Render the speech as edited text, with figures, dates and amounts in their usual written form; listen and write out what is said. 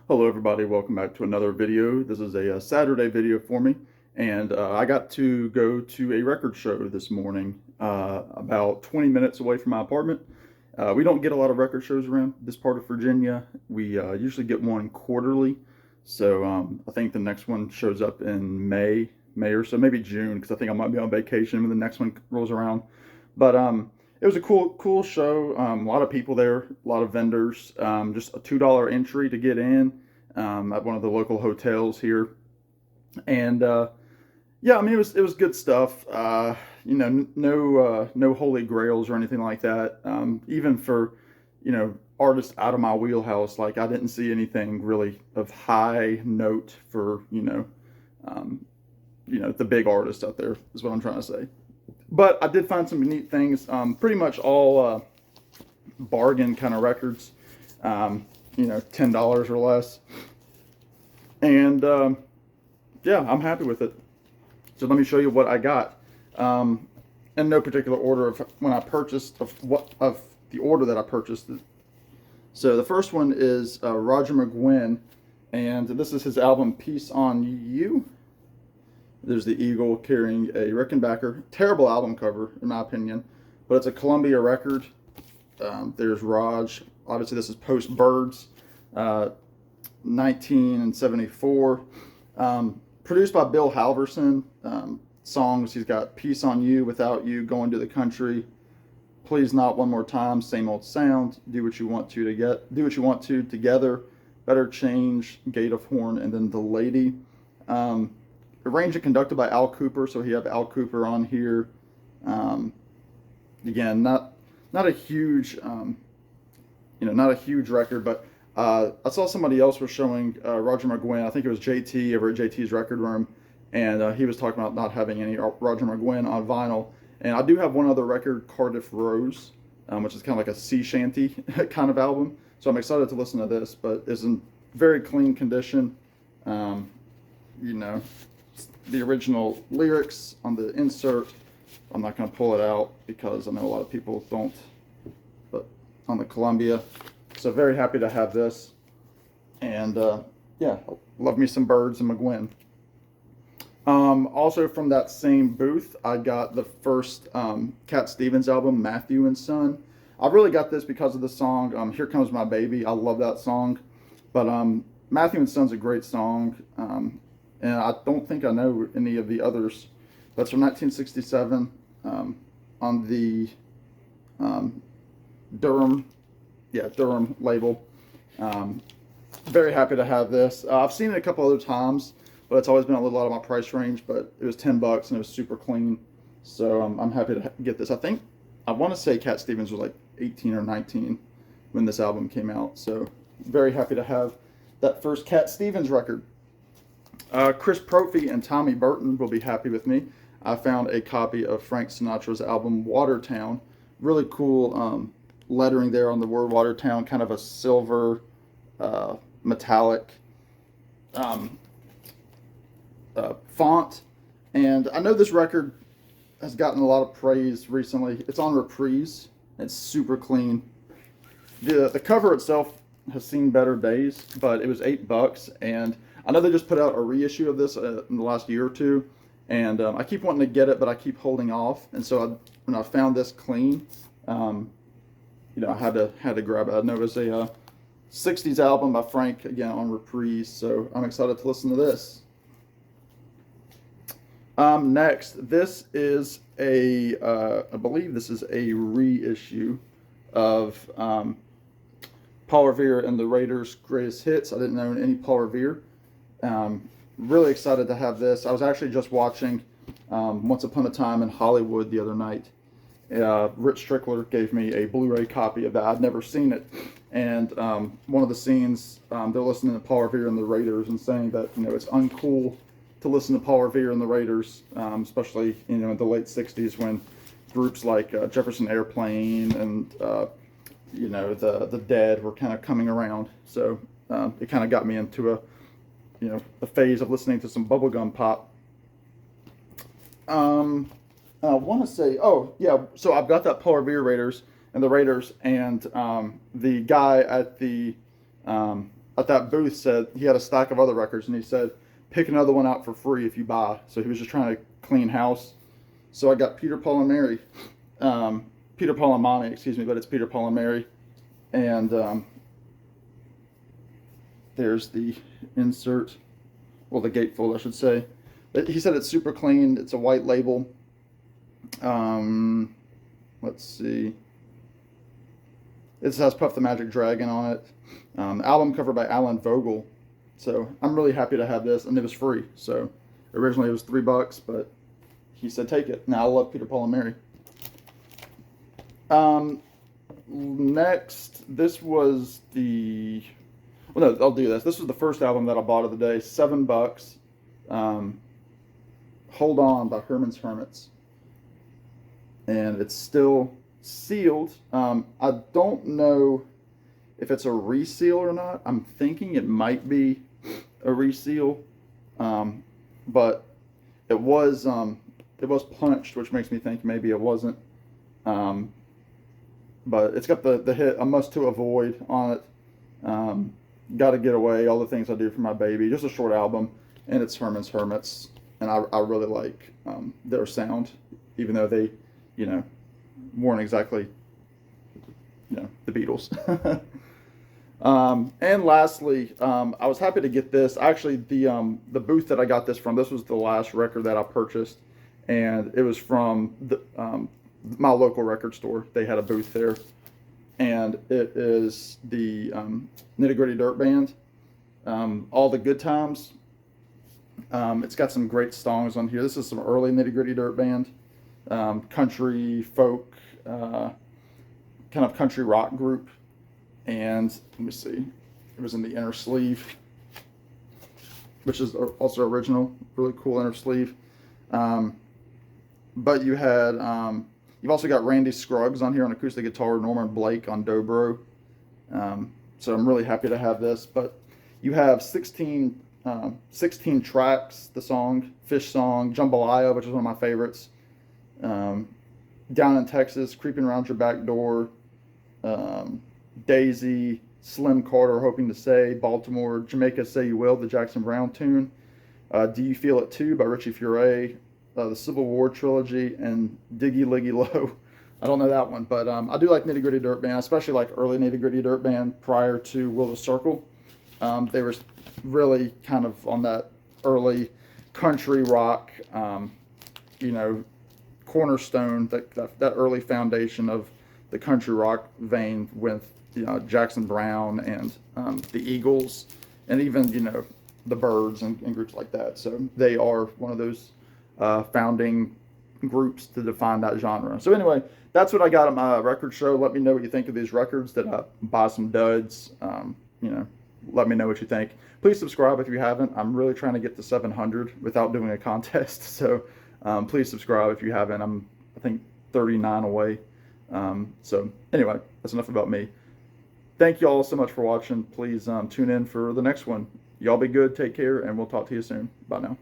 Hello everybody, welcome back to another video. This is a Saturday video for me, and I got to go to a record show this morning, about 20 minutes away from my apartment. We don't get a lot of record shows around this part of Virginia. We usually get one quarterly, so I think the next one shows up in May or so, maybe June, because I think I might be on vacation when the next one rolls around. But it was a cool show. A lot of people there, a lot of vendors. Just a $2 entry to get in at one of the local hotels here, and yeah, I mean it was good stuff. No holy grails or anything like that. Even for artists out of my wheelhouse, like I didn't see anything really of high note for the big artists out there is what I'm trying to say. But I did find some neat things. Pretty much all bargain kind of records. $10 or less. And yeah, I'm happy with it. So let me show you what I got. In no particular order of when I purchased, of the order that I purchased it. So the first one is Roger McGuinn, and this is his album Peace on You. There's the eagle carrying a Rickenbacker. Terrible album cover, in my opinion, but it's a Columbia record. There's Raj. Obviously, this is post Birds, 1974. Produced by Bill Halverson. Songs, he's got Peace on You, Without You, Going to the Country, Please Not One More Time, Same Old Sound, Do What You Want to Together, Better Change, Gate of Horn, and then The Lady. Arranged and conducted by Al Kooper, so you have Al Kooper on here. Again, not a huge not a huge record, but I saw somebody else was showing Roger McGuinn. I think it was JT over at JT's Record Room, and he was talking about not having any Roger McGuinn on vinyl. And I do have one other record, Cardiff Rose, which is kind of like a sea shanty kind of album. So I'm excited to listen to this, but it's in very clean condition. The original lyrics on the insert. I'm not going to pull it out because I know a lot of people don't, but on the Columbia. So very happy to have this. And yeah, love me some Birds and McGuinn. Also from that same booth, I got the first Cat Stevens album, Matthew and Son. I really got this because of the song, Here Comes My Baby. I love that song. But Matthew and Son's a great song. And I don't think I know any of the others. That's from 1967 on the Durham label. Very happy to have this. I've seen it a couple other times, but it's always been a little out of my price range. But it was $10 and it was super clean, so I'm happy to get this. I want to say Cat Stevens was like 18 or 19 when this album came out, so very happy to have that first Cat Stevens record. Chris Prophy and Tommy Burton will be happy with me. I found a copy of Frank Sinatra's album Watertown. Really cool lettering there on the word Watertown, kind of a silver metallic font. And I know this record has gotten a lot of praise recently. It's on Reprise. It's super clean. The cover itself has seen better days, but it was $8, and I know they just put out a reissue of this in the last year or two, and I keep wanting to get it, but I keep holding off. And so when I found this clean, I had to grab it. I know it was a 60s album by Frank, again on Reprise, so I'm excited to listen to this. Next, this is I believe this is a reissue of Paul Revere and the Raiders' Greatest Hits. I didn't own any Paul Revere. Really excited to have this. I was actually just watching Once Upon a Time in Hollywood the other night. Rich Strickler gave me a Blu-ray copy of that. I'd never seen it. And one of the scenes, they're listening to Paul Revere and the Raiders and saying that it's uncool to listen to Paul Revere and the Raiders, especially in the late 60s when groups like Jefferson Airplane and the Dead were kind of coming around. So it kind of got me into a phase of listening to some bubblegum pop. I want to say, oh yeah, so I've got that Paul Revere Raiders and the Raiders, and the guy at the at that booth said he had a stack of other records, and he said, pick another one out for free if you buy. So he was just trying to clean house. So I got Peter, Paul, and Mary. Peter, Paul, and Mommy, excuse me, but it's Peter, Paul, and Mary. And there's the insert, well, the gatefold, I should say. He said it's super clean. It's a white label. Let's see. It has Puff the Magic Dragon on it. Album cover by Alan Vogel. So I'm really happy to have this, and it was free. So originally it was $3, but he said take it. Now I love Peter, Paul, and Mary. Next, this was the. Well, no, I'll do this. This was the first album that I bought of the day. $7. Hold On by Herman's Hermits, and it's still sealed. I don't know if it's a reseal or not. I'm thinking it might be a reseal, but it was punched, which makes me think maybe it wasn't. But it's got the hit "A Must to Avoid" on it. Gotta Get Away, All the Things I Do for My Baby. Just a short album, and it's Herman's Hermits, and I really like their sound, even though they, weren't exactly, the Beatles. And lastly, I was happy to get this. Actually, the booth that I got this from, this was the last record that I purchased, and it was from my local record store. They had a booth there, and it is the Nitty Gritty Dirt Band, All the Good Times. It's got some great songs on here. This is some early Nitty Gritty Dirt Band, country, folk, kind of country rock group. And let me see, it was in the inner sleeve, which is also original, really cool inner sleeve. But you had, you've also got Randy Scruggs on here on acoustic guitar, Norman Blake on dobro. So I'm really happy to have this. But you have 16 tracks, the song, Fish Song, Jambalaya, which is one of my favorites, Down in Texas, Creeping Around Your Back Door, Daisy, Slim Carter, Hoping to Say, Baltimore, Jamaica Say You Will, the Jackson Browne tune, Do You Feel It Too by Richie Furay, the Civil War trilogy, and Diggy Liggy Low. I don't know that one, but I do like Nitty Gritty Dirt Band, especially like early Nitty Gritty Dirt Band prior to Will the Circle. They were really kind of on that early country rock, cornerstone, that early foundation of the country rock vein with Jackson Browne and the Eagles, and even the Byrds and groups like that. So they are one of those founding groups to define that genre. So anyway, that's what I got at my record show. Let me know what you think of these records. Did I buy some duds? Let me know what you think. Please subscribe if you haven't. I'm really trying to get to 700 without doing a contest. So please subscribe if you haven't. I think 39 away. So anyway, that's enough about me. Thank you all so much for watching. Please tune in for the next one. Y'all be good, take care, and we'll talk to you soon. Bye now.